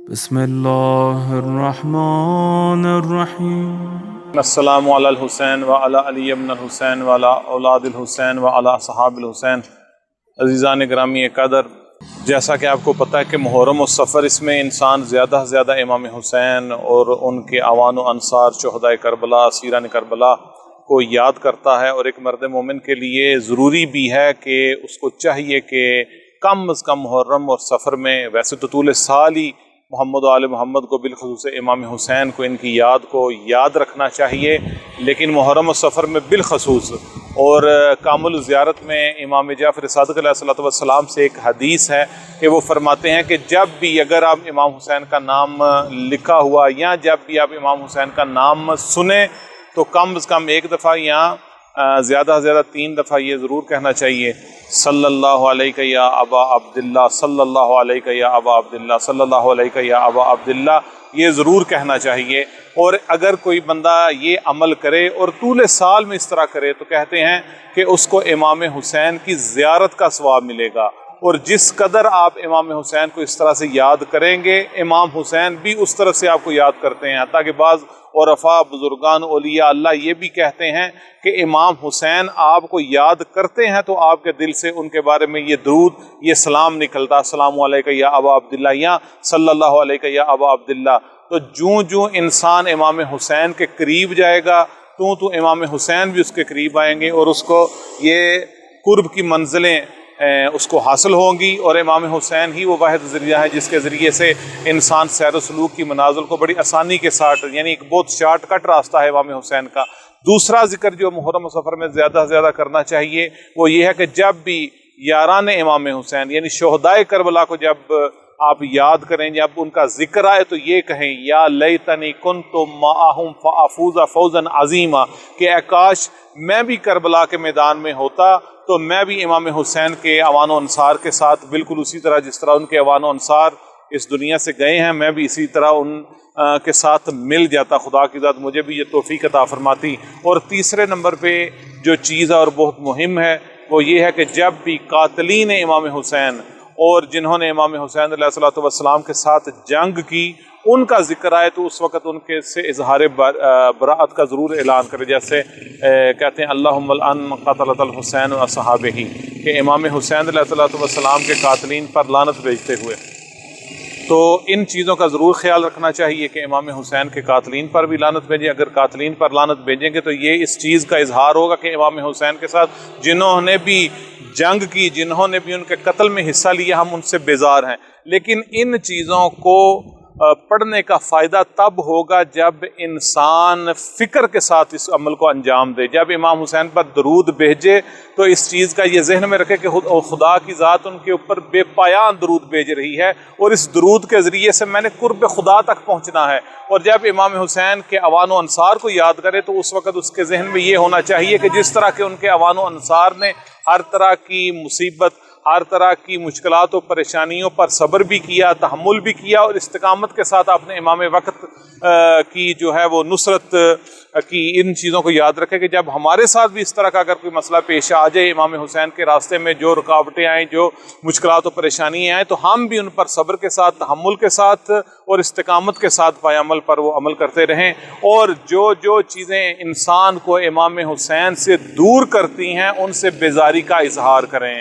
بسم اللہ الرحمن الرحیم۔ السلام علی الحسین وعلی علی ابن الحسین وعلی اولاد الحسین وعلی صحاب الحسین۔ عزیزان گرامی قدر، جیسا کہ آپ کو پتہ ہے کہ محرم و سفر، اس میں انسان زیادہ سے زیادہ امام حسین اور ان کے اعوان و انصار شہدائے کربلا، اسیران کربلا کو یاد کرتا ہے، اور ایک مرد مومن کے لیے ضروری بھی ہے کہ اس کو چاہیے کہ کم از کم محرم اور سفر میں، ویسے تو طول سال ہی محمد و آل محمد کو، بالخصوص امام حسین کو، ان کی یاد کو یاد رکھنا چاہیے، لیکن محرم و سفر میں بالخصوص۔ اور کامل زیارت میں امام جعفر صادق علیہ السلام سے ایک حدیث ہے کہ وہ فرماتے ہیں کہ جب بھی اگر آپ امام حسین کا نام لکھا ہوا یا جب بھی آپ امام حسین کا نام سنیں تو کم از کم ایک دفعہ یا زیادہ سے زیادہ 3 دفعہ یہ ضرور کہنا چاہیے، صلی اللہ علیہ یا ابا عبداللہ، صلی اللہ علیہ یا ابا عبداللہ، صلی اللہ علیہ یا ابا عبداللہ، یہ ضرور کہنا چاہیے۔ اور اگر کوئی بندہ یہ عمل کرے اور طول سال میں اس طرح کرے تو کہتے ہیں کہ اس کو امام حسین کی زیارت کا ثواب ملے گا، اور جس قدر آپ امام حسین کو اس طرح سے یاد کریں گے، امام حسین بھی اس طرح سے آپ کو یاد کرتے ہیں۔ حتیٰ کہ بعض عرفاء، بزرگان، اولیاء اللہ یہ بھی کہتے ہیں کہ امام حسین آپ کو یاد کرتے ہیں تو آپ کے دل سے ان کے بارے میں یہ درود، یہ سلام نکلتا، السلام علیکم یا ابا عبداللہ یا صلی اللہ علیہ یا ابا عبداللہ۔ تو جوں انسان امام حسین کے قریب جائے گا تو امام حسین بھی اس کے قریب آئیں گے، اور اس کو یہ قرب کی منزلیں اس کو حاصل ہوں گی، اور امام حسین ہی وہ واحد ذریعہ ہے جس کے ذریعے سے انسان سیر و سلوک کی منازل کو بڑی آسانی کے ساتھ، یعنی ایک بہت شارٹ کٹ راستہ ہے امام حسین کا۔ دوسرا ذکر جو محرم و سفر میں زیادہ سے زیادہ کرنا چاہیے وہ یہ ہے کہ جب بھی یاران امام حسین یعنی شہدائے کربلا کو جب آپ یاد کریں، جب ان کا ذکر آئے تو یہ کہیں، یا لیتنی کنت معہم فافوز فوزا عظیما، کہ اے کاش میں بھی کربلا کے میدان میں ہوتا تو میں بھی امام حسین کے اعوان و انصار کے ساتھ، بالکل اسی طرح جس طرح ان کے اعوان و انصار اس دنیا سے گئے ہیں، میں بھی اسی طرح ان کے ساتھ مل جاتا۔ خدا کی ذات مجھے بھی یہ توفیق عطا فرماتی۔ اور تیسرے نمبر پہ جو چیز ہے اور بہت مہم ہے وہ یہ ہے کہ جب بھی قاتلین امام حسین اور جنہوں نے امام حسین علیہ السلام کے ساتھ جنگ کی، ان کا ذکر آئے تو اس وقت ان کے سے اظہار براءت کا ضرور اعلان کرے، جیسے کہتے ہیں اللہم العن قتلۃ الحسین و اصحابہ، کہ امام حسین علیہ السلام کے قاتلین پر لعنت بھیجتے ہوئے۔ تو ان چیزوں کا ضرور خیال رکھنا چاہیے کہ امام حسین کے قاتلین پر بھی لعنت بھیجیں۔ اگر قاتلین پر لعنت بھیجیں گے تو یہ اس چیز کا اظہار ہوگا کہ امام حسین کے ساتھ جنہوں نے بھی جنگ کی، جنہوں نے بھی ان کے قتل میں حصہ لیا، ہم ان سے بیزار ہیں۔ لیکن ان چیزوں کو پڑھنے کا فائدہ تب ہوگا جب انسان فکر کے ساتھ اس عمل کو انجام دے۔ جب امام حسین پر درود بھیجے تو اس چیز کا یہ ذہن میں رکھے کہ خدا کی ذات ان کے اوپر بے پایان درود بھیج رہی ہے، اور اس درود کے ذریعے سے میں نے قرب خدا تک پہنچنا ہے۔ اور جب امام حسین کے اعوان و انصار کو یاد کرے تو اس وقت اس کے ذہن میں یہ ہونا چاہیے کہ جس طرح کہ ان کے اعوان و انصار نے ہر طرح کی مصیبت، ہر طرح کی مشکلات و پریشانیوں پر صبر بھی کیا، تحمل بھی کیا، اور استقامت کے ساتھ اپنے امام وقت کی جو ہے وہ نصرت کی، ان چیزوں کو یاد رکھے کہ جب ہمارے ساتھ بھی اس طرح کا اگر کوئی مسئلہ پیش آ جائے، امام حسین کے راستے میں جو رکاوٹیں آئیں، جو مشکلات و پریشانیاں آئیں، تو ہم بھی ان پر صبر کے ساتھ، تحمل کے ساتھ اور استقامت کے ساتھ پائے عمل پر وہ عمل کرتے رہیں، اور جو چیزیں انسان کو امام حسین سے دور کرتی ہیں ان سے بیزاری کا اظہار کریں۔